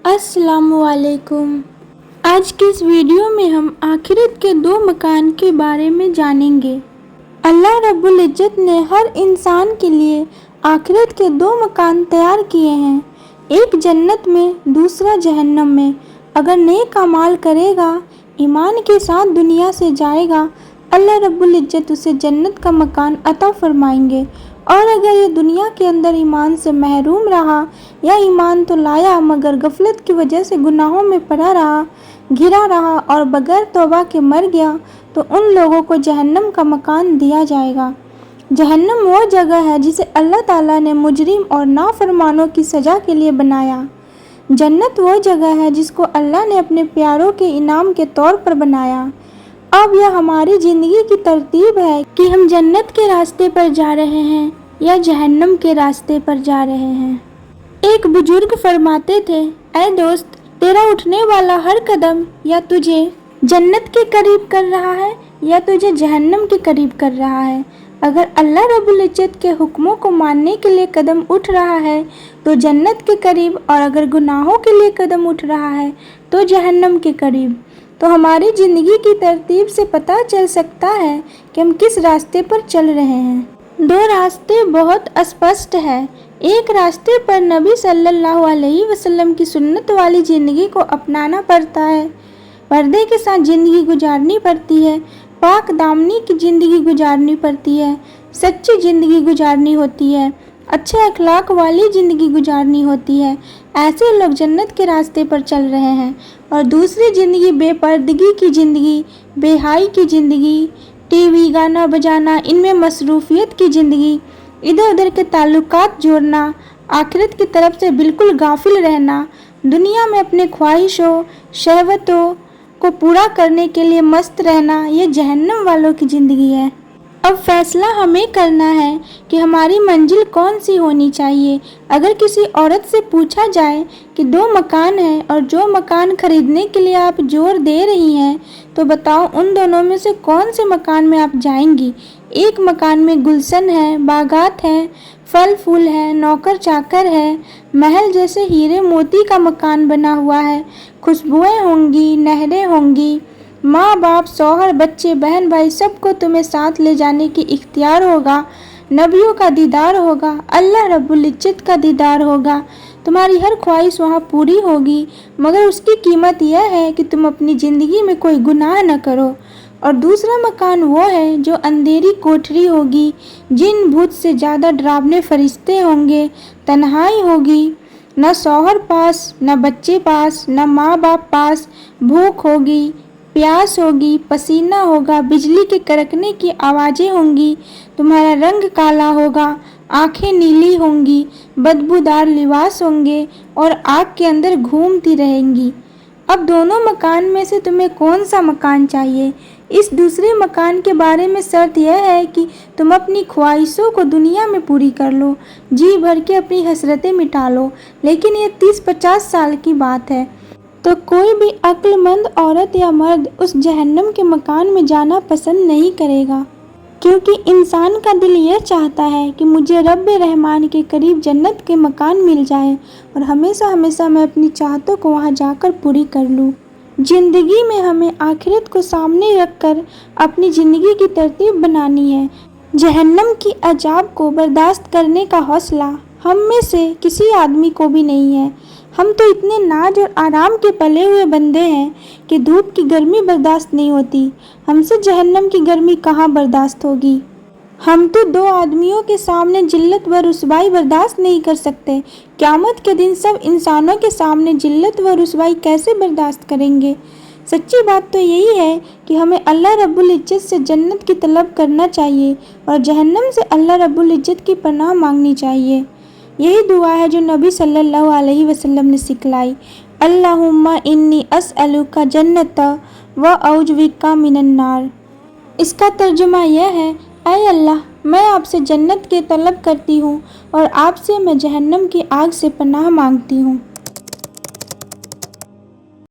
अस्सलामुअलैकुम। आज की इस वीडियो में हम आखिरत के दो मकान के बारे में जानेंगे। अल्लाह रब्बुल इज्जत ने हर इंसान के लिए आखिरत के दो मकान तैयार किए हैं, एक जन्नत में, दूसरा जहन्नम में। अगर नेक अमाल करेगा, ईमान के साथ दुनिया से जाएगा, अल्लाह रब्बुल इज्जत उसे जन्नत का मकान अता फरमाएंगे। और अगर ये दुनिया के अंदर ईमान से महरूम रहा या ईमान तो लाया मगर गफलत की वजह से गुनाहों में पड़ा रहा, घिरा रहा और बगैर तौबा के मर गया, तो उन लोगों को जहन्नम का मकान दिया जाएगा। जहन्नम वो जगह है जिसे अल्लाह ताला ने मुजरिम और नाफरमानों की सज़ा के लिए बनाया। जन्नत वो जगह है जिसको अल्लाह ने अपने प्यारों के इनाम के तौर पर बनाया। अब यह हमारी ज़िंदगी की तरतीब है कि हम जन्नत के रास्ते पर जा रहे हैं या जहन्नम के रास्ते पर जा रहे हैं। एक बुजुर्ग फरमाते थे, ऐ दोस्त, तेरा उठने वाला हर कदम या तुझे जन्नत के करीब कर रहा है या तुझे जहन्नम के करीब कर रहा है। अगर अल्लाह रब्बुल इज्जत के हुक्मों को मानने के लिए कदम उठ रहा है तो जन्नत के करीब, और अगर गुनाहों के लिए कदम उठ रहा है तो जहन्नम के करीब। तो हमारी ज़िंदगी की तरतीब से पता चल सकता है कि हम किस रास्ते पर चल रहे हैं। दो रास्ते बहुत स्पष्ट है। एक रास्ते पर नबी सल्लल्लाहु अलैहि वसल्लम की सुन्नत वाली ज़िंदगी को अपनाना पड़ता है, पर्दे के साथ ज़िंदगी गुजारनी पड़ती है, पाक दामनी की ज़िंदगी गुजारनी पड़ती है, सच्ची ज़िंदगी गुजारनी होती है, अच्छे अखलाक वाली ज़िंदगी गुजारनी होती है। ऐसे लोग जन्नत के रास्ते पर चल रहे हैं। और दूसरी ज़िंदगी बेपर्दगी की ज़िंदगी, बेहाई की ज़िंदगी, टीवी, गाना बजाना, इनमें मसरूफियत की ज़िंदगी, इधर उधर के ताल्लुकात जोड़ना, आखिरत की तरफ से बिल्कुल गाफिल रहना, दुनिया में अपने ख्वाहिशों, शहवतों को पूरा करने के लिए मस्त रहना, ये जहन्नम वालों की ज़िंदगी है। अब फैसला हमें करना है कि हमारी मंजिल कौन सी होनी चाहिए। अगर किसी औरत से पूछा जाए कि दो मकान हैं और जो मकान खरीदने के लिए आप जोर दे रही हैं, तो बताओ उन दोनों में से कौन से मकान में आप जाएंगी। एक मकान में गुलशन है, बागात हैं, फल फूल है, नौकर चाकर है, महल जैसे हीरे मोती का मकान बना हुआ है, खुशबुएं होंगी, नहरें होंगी, माँ बाप, शौहर, बच्चे, बहन भाई सबको तुम्हें साथ ले जाने की इख्तियार होगा, नबियों का दीदार होगा, अल्लाह रब्बुल इज्जत का दीदार होगा, तुम्हारी हर ख्वाहिश वहाँ पूरी होगी, मगर उसकी कीमत यह है कि तुम अपनी ज़िंदगी में कोई गुनाह न करो। और दूसरा मकान वो है जो अंधेरी कोठरी होगी, जिन भूत से ज़्यादा डरावने फरिश्ते होंगे, तन्हाई होगी, न शौहर पास, न बच्चे पास, न माँ बाप पास, भूख होगी, प्यास होगी, पसीना होगा, बिजली के कड़कने की आवाज़ें होंगी, तुम्हारा रंग काला होगा, आंखें नीली होंगी, बदबूदार लिबास होंगे और आग के अंदर घूमती रहेंगी। अब दोनों मकान में से तुम्हें कौन सा मकान चाहिए। इस दूसरे मकान के बारे में शर्त यह है कि तुम अपनी ख्वाहिशों को दुनिया में पूरी कर लो, जी भर के अपनी हसरतें मिटा लो। लेकिन ये 30-50 साल की बात है, तो कोई भी अक्लमंद औरत या मर्द उस जहन्नम के मकान में जाना पसंद नहीं करेगा, क्योंकि इंसान का दिल ये चाहता है कि मुझे रब रहमान के करीब जन्नत के मकान मिल जाए और हमेशा हमेशा मैं अपनी चाहतों को वहाँ जाकर पूरी कर लूँ। ज़िंदगी में हमें आखिरत को सामने रखकर अपनी ज़िंदगी की तरतीब बनानी है। जहन्नम की अजाब को बर्दाश्त करने का हौसला हम में से किसी आदमी को भी नहीं है। हम तो इतने नाज और आराम के पले हुए बंदे हैं कि धूप की गर्मी बर्दाश्त नहीं होती, हमसे जहन्नम की गर्मी कहाँ बर्दाश्त होगी। हम तो दो आदमियों के सामने जिल्लत व रुसवाई बर्दाश्त नहीं कर सकते, क़यामत के दिन सब इंसानों के सामने जिल्लत व रुसवाई कैसे बर्दाश्त करेंगे। सच्ची बात तो यही है कि हमें अल्लाह रब्बुल इज्जत से जन्नत की तलब करना चाहिए और जहन्नम से अल्लाह रब्बुल इज्जत की पनाह मांगनी चाहिए। यही दुआ है जो नबी सल्लल्लाहु अलैहि वसल्लम ने सिखलाई, अल्लाहुम्मा इन्नी अस्अलुका जन्नत व औजुबिका मिनन नार। इसका तर्जुमा यह है, ऐ अल्लाह, मैं आपसे जन्नत की तलब करती हूँ और आपसे मैं जहन्नम की आग से पनाह मांगती हूँ।